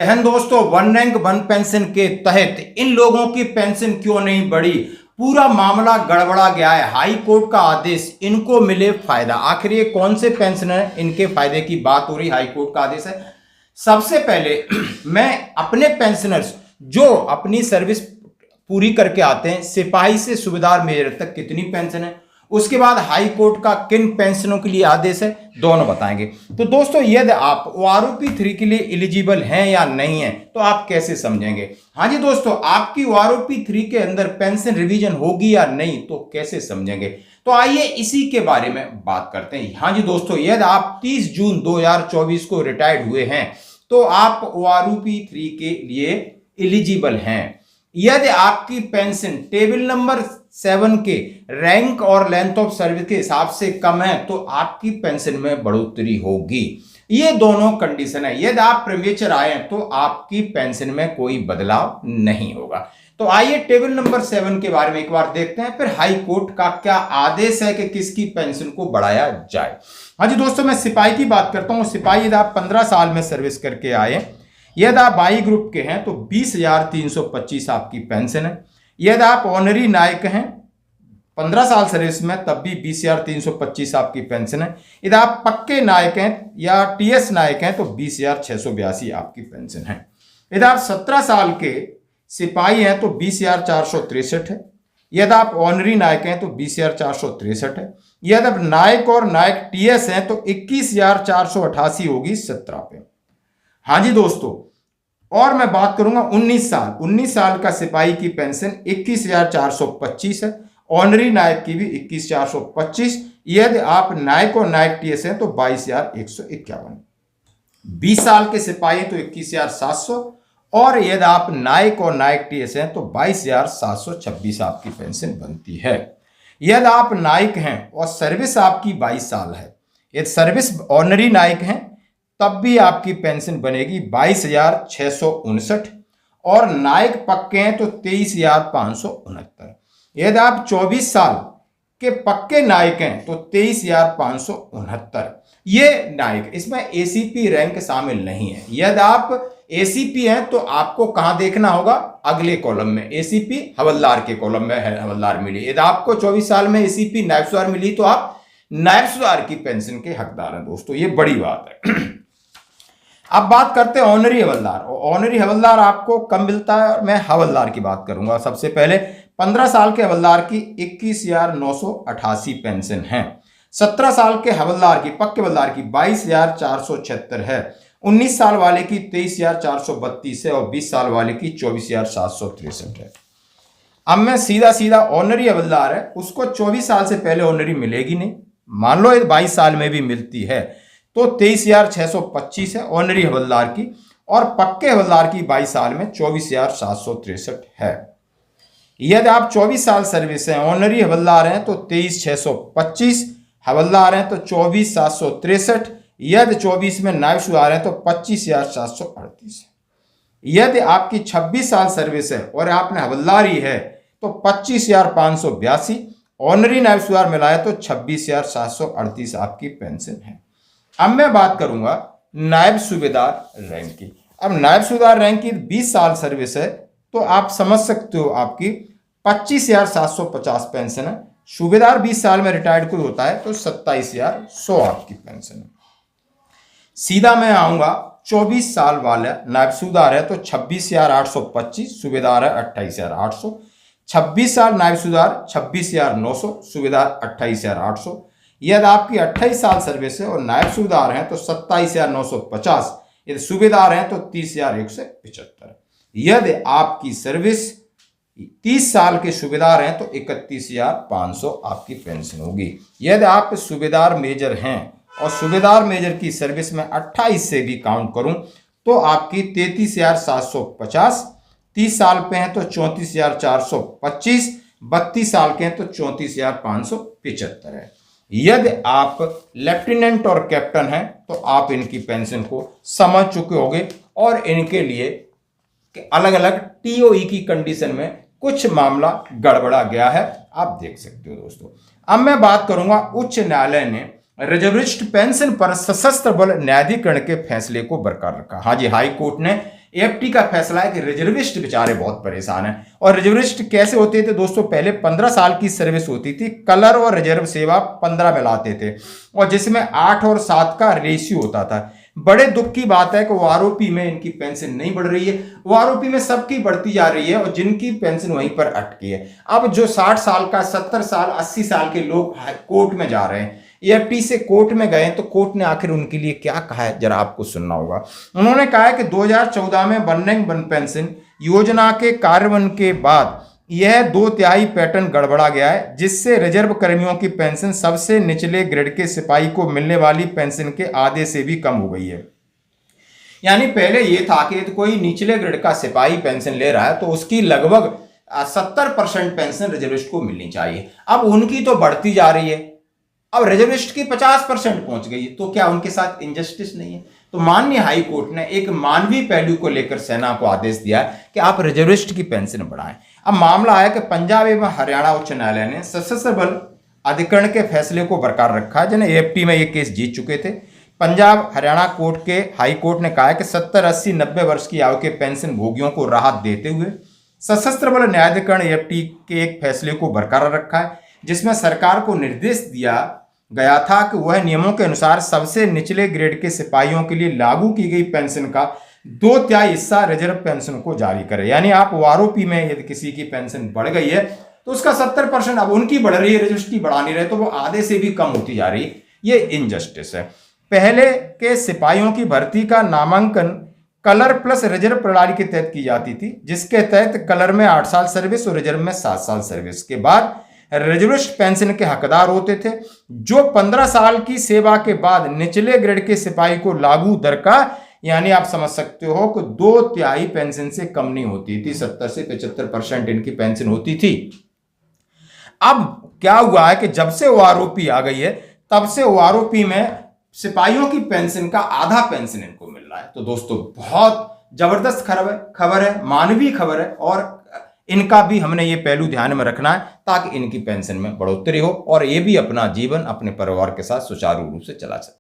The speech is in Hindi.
बहन दोस्तों, वन रैंक वन पेंशन के तहत इन लोगों की पेंशन क्यों नहीं बढ़ी? पूरा मामला गड़बड़ा गया है। हाई कोर्ट का आदेश, इनको मिले फायदा। आखिर ये कौन से पेंशन है, इनके फायदे की बात हो रही, हाई कोर्ट का आदेश है। सबसे पहले मैं अपने पेंशनर्स जो अपनी सर्विस पूरी करके आते हैं, सिपाही से सूबेदार मेजर तक कितनी पेंशन है, उसके बाद हाई कोर्ट का किन पेंशनों के लिए आदेश है, दोनों बताएंगे। तो दोस्तों, यदि आप OROP 3 के लिए एलिजिबल हैं या नहीं है तो आप कैसे समझेंगे? हाँ जी दोस्तों, आपकी OROP 3 के अंदर पेंशन रिवीजन होगी या नहीं तो कैसे समझेंगे? तो आइए इसी के बारे में बात करते हैं। हाँ जी दोस्तों, यदि आप 30 जून 2024 को रिटायर्ड हुए हैं तो आप OROP 3 के लिए एलिजिबल हैं। यदि आपकी पेंशन टेबल नंबर 7 के रैंक और लेंथ ऑफ सर्विस के हिसाब से कम है तो आपकी पेंशन में बढ़ोतरी होगी। ये दोनों कंडीशन है। यदि आप प्रीमेच्योर आए हैं तो आपकी पेंशन में कोई बदलाव नहीं होगा। तो आइए टेबल नंबर 7 के बारे में एक बार देखते हैं, फिर हाई कोर्ट का क्या आदेश है कि किसकी पेंशन को बढ़ाया जाए। हाँ जी दोस्तों, मैं सिपाही की बात करता हूं। सिपाही यदि आप 15 साल में सर्विस करके आए, यदि आप बाई ग्रुप के हैं तो 20,325 आपकी पेंशन है। यदि आप ऑनरी नायक हैं 15 साल सर्विस में तब भी 20,325 आपकी पेंशन है। यदि आप पक्के नायक हैं या TS नायक हैं तो 20,682 आपकी पेंशन है। यदि आप 17 साल के सिपाही हैं तो 20,463 है। यदि आप ऑनरी नायक हैं तो 20,463 है। यदि आप नायक और नायक TS हैं तो 21,488 होगी 17 पे। हाँ जी दोस्तों, और मैं बात करूंगा 19 साल का सिपाही की पेंशन 21,425 है। ऑनरी नायक की भी 21,425। यदि आप नायक और नायक TS हैं तो 22,151। 20 साल के सिपाही तो 21,700 और यदि आप नायक और नायक TS हैं तो 22,726 आपकी पेंशन बनती है। यदि आप नायक हैं और सर्विस आपकी 22 साल है, यदि सर्विस ऑनरी नायक हैं तब भी आपकी पेंशन बनेगी 22,659 और नायक पक्के हैं तो 23,569। यदि आप 24 साल के पक्के नायक हैं तो 23,569। ये नायक, इसमें ACP रैंक शामिल नहीं है। यदि आप ACP हैं तो आपको कहां देखना होगा? अगले कॉलम में ACP हवलदार के कॉलम में है, हवलदार मिली। यदि आपको 24 साल में ACP नायब सूबेदार मिली तो आप नायब सूबेदार की पेंशन के हकदार हैं। दोस्तों, ये बड़ी बात है। अब बात करते हैं ऑनरी हवलदार। ऑनरी हवलदार आपको कम मिलता है और मैं हवलदार की बात करूंगा। सबसे पहले 15 साल के हवलदार की 21,988 पेंशन है। 17 साल के हवलदार की, पक्के हवलदार की 22,476 है। 19 साल वाले की 23,432 है और 20 साल वाले की 24,763 है। अब मैं सीधा ऑनरी हवलदार है, उसको 24 साल से पहले ऑनरी मिलेगी नहीं। मान लो 22 साल में भी मिलती है तो 23,625 है ऑनरी हवलदार की, और पक्के हवलदार की 22 साल में 24,763 है। यदि आप 24 साल सर्विस हैं, ऑनरी हवलदार हैं तो 23,625, हवलदार हैं तो 24,763। यदि 24 में नायब सूबेदार हैं तो 25,738 है। यदि आपकी 26 साल सर्विस है और आपने हवलदारी है तो 25,582, ऑनरी नायब सूबेदार मिलाए तो 26,738 आपकी पेंशन है। अब मैं बात करूंगा नायब सूबेदार रैंक की। अब नायब सूबेदार रैंक की 20 साल सर्विस है तो आप समझ सकते हो आपकी 25,750 पेंशन है। सूबेदार 20 साल में रिटायर्ड कोई होता है तो 27,100 आपकी पेंशन है। सीधा मैं आऊंगा 24 साल वाला नायब सूबेदार है तो 26,825, सूबेदार है 28,800। 26 साल नायब सूबेदार 26,900, सूबेदार 28,800। यदि आपकी 28 साल सर्विस है और नायब सूबेदार हैं तो 27,950, यदि सूबेदार हैं तो 30,175। यदि आपकी सर्विस 30 साल के सूबेदार हैं तो 31,500 आपकी पेंशन होगी। यदि आप सूबेदार मेजर हैं और सूबेदार मेजर की सर्विस में 28 से भी काउंट करूं तो आपकी 33,750, 30 साल पे हैं तो 34,425, 32 साल के हैं तो 34,575 है। यदि आप लेफ्टिनेंट और कैप्टन हैं तो आप इनकी पेंशन को समझ चुके होंगे और इनके लिए अलग अलग TOE की कंडीशन में कुछ मामला गड़बड़ा गया है, आप देख सकते हो दोस्तों। अब मैं बात करूंगा उच्च न्यायालय ने रिजर्विस्ट पेंशन पर सशस्त्र बल न्यायाधिकरण के फैसले को बरकरार रखा। हाँ जी, हाई कोर्ट ने एएफटी का फैसला है कि रिजर्विस्ट बेचारे बहुत परेशान हैं। और रिजर्विस्ट कैसे होते थे दोस्तों, पहले 15 साल की सर्विस होती थी, कलर और रिजर्व सेवा 15 में लाते थे, और जिसमें 8 और 7 का रेशियो होता था। बड़े दुख की बात है कि ओआरओपी में इनकी पेंशन नहीं बढ़ रही है। ओआरओपी में सबकी बढ़ती जा रही है और जिनकी पेंशन वहीं पर अटकी है। अब जो 60 साल का, 70 साल, 80 साल के लोग कोर्ट में जा रहे हैं, एएफटी से कोर्ट में गए, तो कोर्ट ने आखिर उनके लिए क्या कहा है, जरा आपको सुनना होगा। उन्होंने कहा है कि 2014 में वन रैंक वन पेंशन योजना के कार्यान्वयन के बाद यह 2/3 पैटर्न गड़बड़ा गया है, जिससे रिजर्व कर्मियों की पेंशन सबसे निचले ग्रेड के सिपाही को मिलने वाली पेंशन के आधे से भी कम हो गई है। यानी पहले यह था कि कोई निचले ग्रेड का सिपाही पेंशन ले रहा है तो उसकी लगभग 70% पेंशन रिजर्विस्ट को मिलनी चाहिए। अब उनकी तो बढ़ती जा रही है, अब रिजर्विस्ट की 50% पहुंच गई है, तो क्या उनके साथ इनजस्टिस नहीं है? तो माननीय हाई कोर्ट ने एक मानवीय पहलू को लेकर सेना को आदेश दिया कि आप रिजर्विस्ट की पेंशन बढ़ाएं। अब मामला है कि पंजाब एवं हरियाणा उच्च न्यायालय ने सशस्त्र बल अधिकरण के फैसले को बरकरार रखा है, जिन्हें एएफटी में ये केस जीत चुके थे। पंजाब हरियाणा कोर्ट के हाई कोर्ट ने कहा है कि 70, 80, 90 वर्ष की आयु के पेंशन भोगियों को राहत देते हुए सशस्त्र बल न्यायाधिकरण एएफटी के एक फैसले को बरकरार रखा है, जिसमें सरकार को निर्देश दिया गया था कि वह नियमों के अनुसार सबसे निचले ग्रेड के सिपाहियों के लिए लागू की गई पेंशन का 2/3 हिस्सा रिजर्व पेंशन को जारी करे। यानी आप ओआरओपी में यदि किसी की पेंशन बढ़ गई है तो उसका 70%, अब उनकी बढ़ रही है, रिजर्विस्ट की बढ़ा नहीं रहे, तो वो आधे से भी कम होती जा रही है। ये इनजस्टिस है। पहले के सिपाहियों की भर्ती का नामांकन कलर प्लस रिजर्व प्रणाली के तहत की जाती थी, जिसके तहत कलर में 8 साल सर्विस और रिजर्व में 7 साल सर्विस के बाद रिजर्विस्ट पेंशन के हकदार होते थे, जो 15 साल की सेवा के बाद निचले ग्रेड के सिपाही को लागू दर का, यानी आप समझ सकते हो कि 2/3 पेंशन से कम नहीं होती थी, 70 से 75% इनकी पेंशन होती थी। अब क्या हुआ है कि जब से ओआरओपी आ गई है, तब से ओआरओपी में सिपाहियों की पेंशन का आधा पेंशन इनको मिल रहा है। तो दोस्तों बहुत जबरदस्त खबर है, मानवीय खबर है, और इनका भी हमने ये पहलू ध्यान में रखना है ताकि इनकी पेंशन में बढ़ोतरी हो और ये भी अपना जीवन अपने परिवार के साथ सुचारू रूप से चला सके।